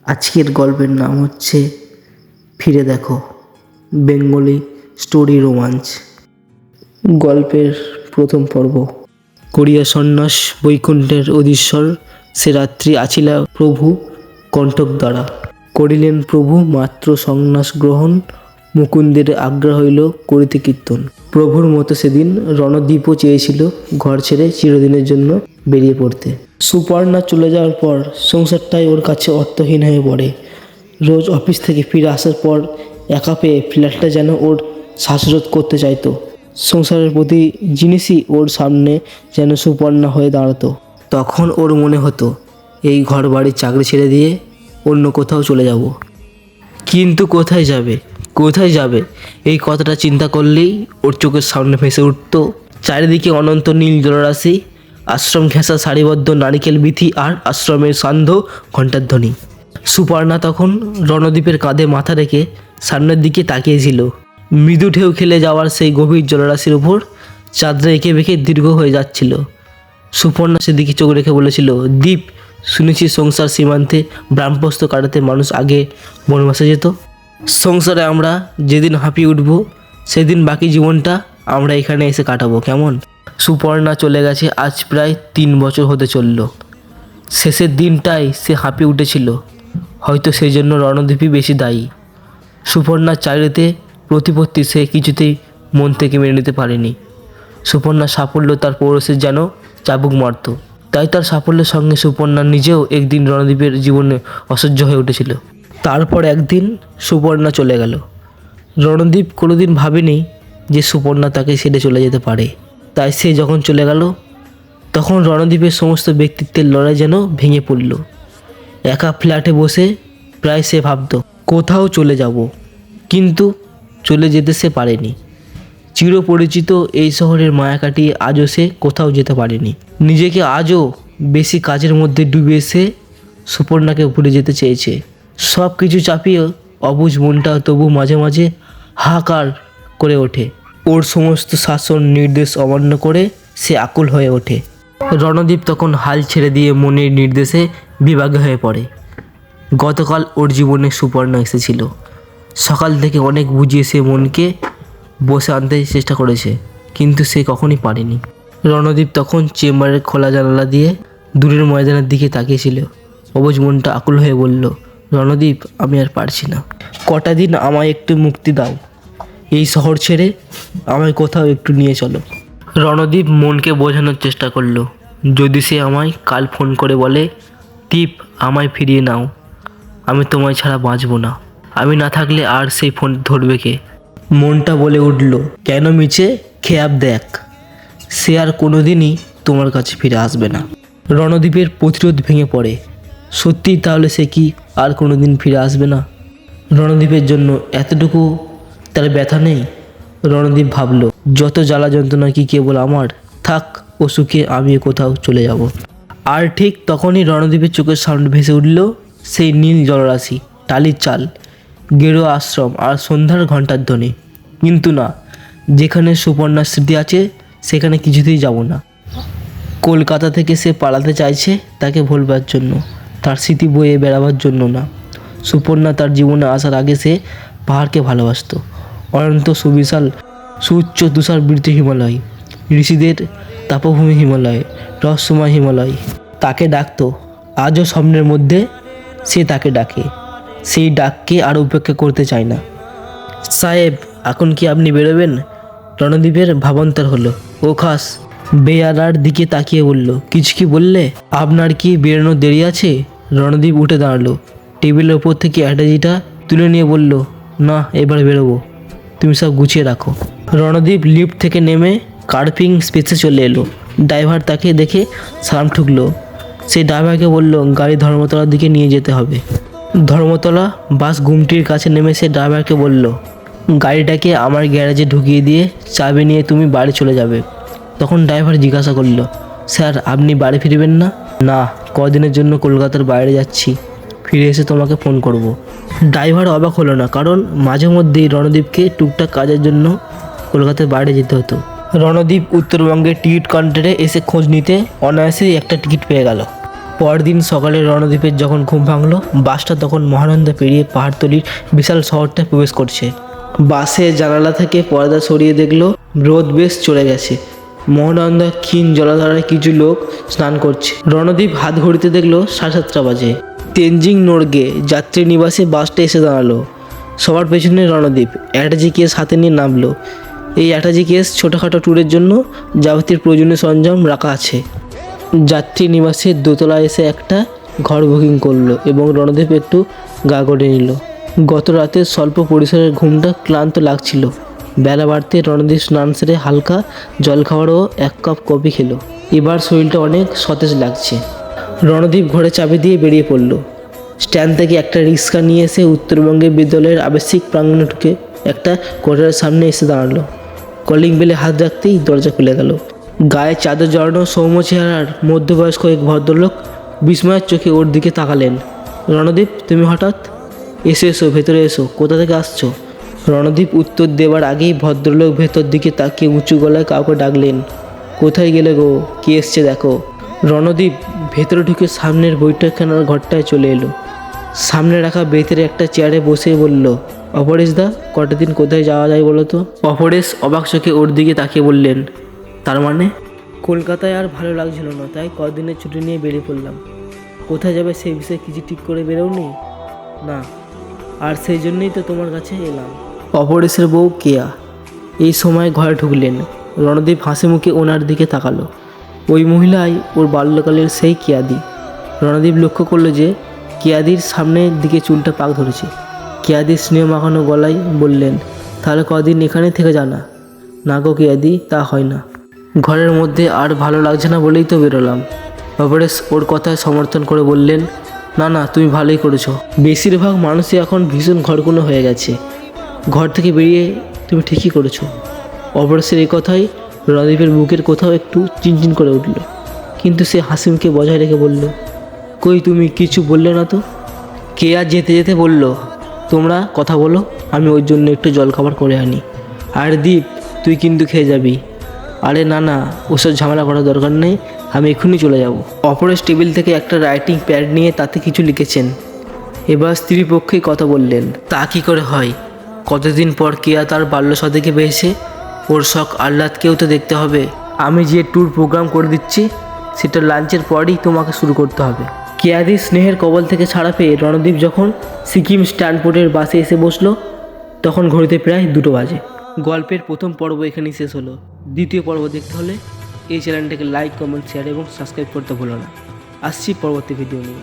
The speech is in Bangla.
আজকের গল্পের নাম হচ্ছে ফিরে দেখো, বেঙ্গলি স্টোরি রোমাঞ্চ। গল্পের প্রথম পর্ব। করিয়া সন্ন্যাস বৈকুণ্ঠের অধীশ্বর, সে রাত্রি আছিলা প্রভু কণ্ঠক দ্বারা। করিলেন প্রভু মাত্র সন্ন্যাস গ্রহণ, মুকুন্দের আজ্ঞা হইল করিতে কীর্তন। প্রভুর মতো সেদিন রণদ্বীপও চেয়েছিল ঘর ছেড়ে চিরদিনের জন্য বেরিয়ে পড়তে। সুপর্ণা চলে যাওয়ার পর সংসারটাই ওর কাছে অর্থহীন হয়ে পড়ে। রোজ অফিস থেকে ফিরে আসার পর একা পেয়ে ফ্ল্যাটটা যেন ওর শ্বাসরোধ করতে চাইতো। সংসারের প্রতি জিনিসই ওর সামনে যেন সুপর্ণা হয়ে দাঁড়াতো। তখন ওর মনে হতো এই ঘর বাড়ির চাকরি ছেড়ে দিয়ে অন্য কোথাও চলে যাব। কিন্তু কোথায় যাবে, কোথায় যাবে, এই কথাটা চিন্তা করলেই ওর চোখের সামনে ভেসে উঠত চারিদিকে অনন্ত নীল জলরাশি, আশ্রম ঘেঁষা সারিবদ্ধ নারিকেল বিথি আর আশ্রমের সান্ধ্য ঘণ্টার ধ্বনি। সুপর্ণা তখন রণদ্বীপের কাঁধে মাথা রেখে সামনের দিকে তাকিয়েছিল। মৃদু ঢেউ খেলে যাওয়ার সেই গভীর জলরাশির ওপর চাঁদরা এঁকে বেঁকে দীর্ঘ হয়ে যাচ্ছিল। সুপর্ণা সেদিকে চোখ রেখে বলেছিল, দ্বীপ, শুনেছি সংসার সীমান্তে ব্রাহ্মস্ত কাটাতে মানুষ আগে বনবাসে যেত। সংসারে আমরা যেদিন হাঁপিয়ে উঠব সেদিন বাকি জীবনটা আমরা এখানে এসে কাটাবো, কেমন? সুপর্ণা চলে গেছে আজ প্রায় 3 বছর হতে চলল। শেষের দিনটায় সে হাঁপিয়ে উঠেছিল, হয়তো সেই জন্য রণদ্বীপই বেশি দায়ী। সুপর্ণার চাকরিতে প্রতিপত্তি সে কিছুতেই মন থেকে মেনে নিতে পারেনি। সুপর্ণার সাফল্য তার পৌরুষের যেন চাবুক মারত। তাই তার সাফল্যের সঙ্গে সুপর্ণা নিজেও একদিন রণদ্বীপের জীবনে অসহ্য হয়ে উঠেছিল। তারপর একদিন সুপর্ণা চলে গেল। রণদ্বীপ কোনোদিন ভাবেনি যে সুপর্ণা তাকে ছেড়ে চলে যেতে পারে। তাই সে যখন চলে গেল তখন রণদ্বীপের সমস্ত ব্যক্তিত্বের লড়াই যেন ভেঙে পড়ল। একা ফ্ল্যাটে বসে প্রায় সে ভাবত কোথাও চলে যাব, কিন্তু চলে যেতে সে পারেনি। চিরপরিচিত এই শহরের মায়া কাটিয়ে আজও সে কোথাও যেতে পারেনি। নিজেকে আজও বেশি কাজের মধ্যে ডুবিয়ে সে সুপর্ণাকে ভুলে যেতে চেয়েছে। সব কিছু চাপিয়ে অবুঝ মনটা তবু মাঝে মাঝে হাহাকার করে ওঠে। ওর সমস্ত শাসন নির্দেশ অমান্য করে সে আকুল হয়ে ওঠে। রণদ্বীপ তখন হাল ছেড়ে দিয়ে মনের নির্দেশে বিভাগে হয়ে পড়ে। গতকাল ওর জীবনে সুপর্ণা এসেছিল। সকাল থেকে অনেক বুঝিয়ে সে মনকে বসে আনতে চেষ্টা করেছে, কিন্তু সে কখনই পারেনি। রণদ্বীপ তখন চেম্বারের খোলা জানালা দিয়ে দূরের ময়দানের দিকে তাকিয়েছিল। অবুঝ মনটা আকুল হয়ে বলল, রণদ্বীপ, আমি আর পারছি না। কটা দিন আমায় একটু মুক্তি দাও। এই শহর ছেড়ে আমায় কোথাও একটু নিয়ে চলো। রণদ্বীপ মনকে বোঝানোর চেষ্টা করলো, যদি সে আমায় কাল ফোন করে বলে, দীপ, আমায় ফিরিয়ে নাও, আমি তোমায় ছাড়া বাঁচব না। আমি না থাকলে আর সেই ফোন ধরবে কে? মনটা বলে উঠল, কেন মিছে খেয়াব দেখ, সে আর কোনোদিনই তোমার কাছে ফিরে আসবে না। রণদ্বীপের প্রতিরোধ ভেঙে পড়ে। সত্যিই তাহলে সে কি আর কোনোদিন ফিরে আসবে না? রণদ্বীপের জন্য এতটুকু তার ব্যথা নেই? রণদ্বীপ ভাবল, যত জ্বালা যন্ত্রণা কি কেবল আমার? থাক, ও সুখে আমিও কোথাও চলে যাব। আর ঠিক তখনই রণদ্বীপের চোখের সামনে ভেসে উঠল সেই নীল জলরাশি, টালির চাল, গেরুয়া আশ্রম আর সন্ধ্যার ঘণ্টার ধ্বনি। কিন্তু না, যেখানে সুপর্ণার স্মৃতি আছে সেখানে কিছুতেই যাব না। কলকাতা থেকে সে পালাতে চাইছে তাকে ভুলবার জন্য, তার স্মৃতি বয়ে বেড়াবার জন্য না। সুপর্ণা তার জীবনে আসার আগে সে পাহাড়কে ভালোবাসত। অনন্ত সুবিশাল সুউচ্চ তুষারবৃত হিমালয়, ঋষিদের তাপভূমি হিমালয়, রহস্যময় হিমালয় তাকে ডাকতো। আজও স্বপ্নের মধ্যে সে তাকে ডাকে। সেই ডাককে আর উপেক্ষা করতে চায় না। সাহেব, এখন কি আপনি বেরোবেন? রণদ্বীপের ভাবান্তর হলো। ও খাস বেয়ারার দিকে তাকিয়ে বলল, কিছু কি বললে? আপনার কি বেরোনোর দেরি আছে? রণদ্বীপ উঠে দাঁড়ালো, টেবিলের ওপর থেকে অ্যাটাচিটা তুলে নিয়ে বলল, না, এবার বেরোবো, তুমি সব গুছিয়ে রাখো। রণদ্বীপ লিফট থেকে নেমে কার্পিং স্পেসে চলে এলো। ড্রাইভার তাকে দেখে সালাম ঠুকলো। সে ড্রাইভারকে বলল, গাড়ি ধর্মতলার দিকে নিয়ে যেতে হবে। ধর্মতলা বাস গুমটির কাছে নেমে সে ড্রাইভারকে বলল, গাড়িটাকে আমার গ্যারেজে ঢুকিয়ে দিয়ে চাবি নিয়ে তুমি বাড়ি চলে যাবে। তখন ড্রাইভার জিজ্ঞাসা করল, স্যার, আপনি বাড়ি ফিরবেন না? না, কদিনের জন্য কলকাতার বাইরে যাচ্ছি, ফিরে এসে তোমাকে ফোন করব। ড্রাইভার অবাক হলো না, কারণ মাঝে মধ্যেই রণদ্বীপকে টুকটাক কাজের জন্য কলকাতার বাইরে যেতে হতো। রণদ্বীপ উত্তরবঙ্গের টিকিট কাউন্টারে এসে খোঁজ নিতে অনায়াসেই একটা টিকিট পেয়ে গেল। পরদিন সকালে রণদ্বীপের যখন ঘুম ভাঙলো, বাসটা তখন মহানন্দা পেরিয়ে পাহাড়তলির বিশাল শহরটা প্রবেশ করছে। বাসের জানালা থেকে পর্দা সরিয়ে দেখলো রোদ বেশ চলে গেছে। মহানন্দা ক্ষীণ জলাধারায় কিছু লোক স্নান করছে। রণদ্বীপ হাত ঘড়িতে দেখলো 7:30 বাজে। তেনজিং নোরগে যাত্রী নিবাসে বাসটা এসে দাঁড়ালো। সবার পেছনে রণদ্বীপ অ্যাটাজি কেস হাতে নিয়ে নামলো। এই অ্যাটাজি কেস ছোটোখাটো ট্যুরের জন্য যাবতীয় প্রয়োজনীয় সরঞ্জাম রাখা আছে। যাত্রী নিবাসের দোতলায় এসে একটা ঘর বুকিং করলো এবং রণদ্বীপ একটু গা গড়ে নিল। গত রাতে স্বল্প পরিসরের ঘুমটা ক্লান্ত লাগছিল। বেলা বাড়তে রণদ্বীপ স্নান সেরে হালকা জল খাওয়ার ও 1 কাপ কফি খেলো। এবার শরীরটা অনেক সতেজ লাগছে। রণদ্বীপ ঘরে চাবি দিয়ে বেরিয়ে পড়ল। স্ট্যান্ড থেকে একটা রিক্সা নিয়ে এসে উত্তরবঙ্গের বিদ্যালয়ের আবাসিক প্রাঙ্গণে ঢুকে একটা কোয়ার্টারের সামনে এসে দাঁড়ালো। কলিং বেলে হাত রাখতেই দরজা খুলে গেল। গায়ে চাদর জড়ানো সৌম্য চেহারার মধ্যবয়স্ক এক ভদ্রলোক বিস্ময়ের চোখে ওর দিকে তাকালেন। রণদ্বীপ, তুমি হঠাৎ? এসো এসো, ভেতরে এসো। কোথা থেকে আসছো? রণদ্বীপ উত্তর দেবার আগেই ভদ্রলোক ভেতর দিকে তাকিয়ে উঁচু গলায় কাউকে ডাকলেন। কোথায় গেলে গো? কে এসছে দেখো। রণদ্বীপ ভেতরে ঢুকে সামনের বৈঠকখানার ঘরটায় চলে এলো। সামনে রাখা বেতের একটা চেয়ারে বসে বলল, অপরেশ দা, কটা দিন কোথায় যাওয়া যায় বলো তো? অপরেশ অবাক চোখে ওর দিকে তাকিয়ে বললেন, তার মানে? কলকাতায় আর ভালো লাগছিল না, তাই কদিনের ছুটি নিয়ে বেরিয়ে পড়লাম। কোথায় যাবে সেই বিষয়ে কিছু ঠিক করে বেরোনি? না, আর সেই জন্যই তো তোমার কাছে এলাম। অপরেশের বউ কেয়া এই সময় ঘরে ঢুকলেন। রণদ্বীপ হাসি মুখে ওনার দিকে তাকালো। ওই মহিলাই ওর বাল্যকালের সেই কেয়াদি। রণদ্বীপ লক্ষ্য করলো যে কেয়াদির সামনের দিকে চুলটা পাক ধরেছে। কেয়াদির স্নেহ মাখানো গলায় বললেন, তাহলে কদিন এখানে থেকে জানা? না গো কেয়াদি, তা হয় না। ঘরের মধ্যে আর ভালো লাগছে না বলেই তো বেরোলাম। অপরেশ ওর কথায় সমর্থন করে বললেন, না না, তুমি ভালোই করেছো। বেশিরভাগ মানুষই এখন ভীষণ ঘরকুনো হয়ে গেছে। ঘর থেকে বেরিয়ে তুমি ঠিকই করেছো। অপরেশের এই কথাই রণদ্বীপের বুকের কোথাও একটু চিনচিন করে উঠল, কিন্তু সে হাসিমকে বজায় রেখে বলল, কই তুমি কিছু বললে না তো? কেয়া যেতে যেতে বলল, তোমরা কথা বলো, আমি ওর জন্য একটু জলখাবার করে আনি। আর দীপ, তুই কিন্তু খেয়ে যাবি। আরে না না, ওসব ঝামেলা করার দরকার নেই, আমি এক্ষুনি চলে যাব। অপরেশ টেবিল থেকে একটা রাইটিং প্যাড নিয়ে তাতে কিছু লিখেছেন। এবার স্ত্রী পক্ষেই কথা বললেন, তা কী করে হয়? কতদিন পর কেয়া তার বাল্যসখীকে পেয়েছে, ওর শখ আহ্লাদকেও তো দেখতে হবে। আমি যে ট্যুর প্রোগ্রাম করে দিচ্ছি সেটা লাঞ্চের পরই তোমাকে শুরু করতে হবে। কেয়াদির স্নেহের কবল থেকে ছাড়া পেয়ে রণদ্বীপ যখন সিকিম স্ট্যান্ডপোর্টের বাসে এসে বসলো, তখন ঘড়িতে প্রায় 2টো বাজে। গল্পের প্রথম পর্ব এখানেই শেষ হলো। দ্বিতীয় পর্ব দেখতে হলে এই চ্যানেলটাকে লাইক, কমেন্ট, শেয়ার এবং সাবস্ক্রাইব করতে ভুলো না। আসছি পরবর্তী ভিডিও নিয়ে।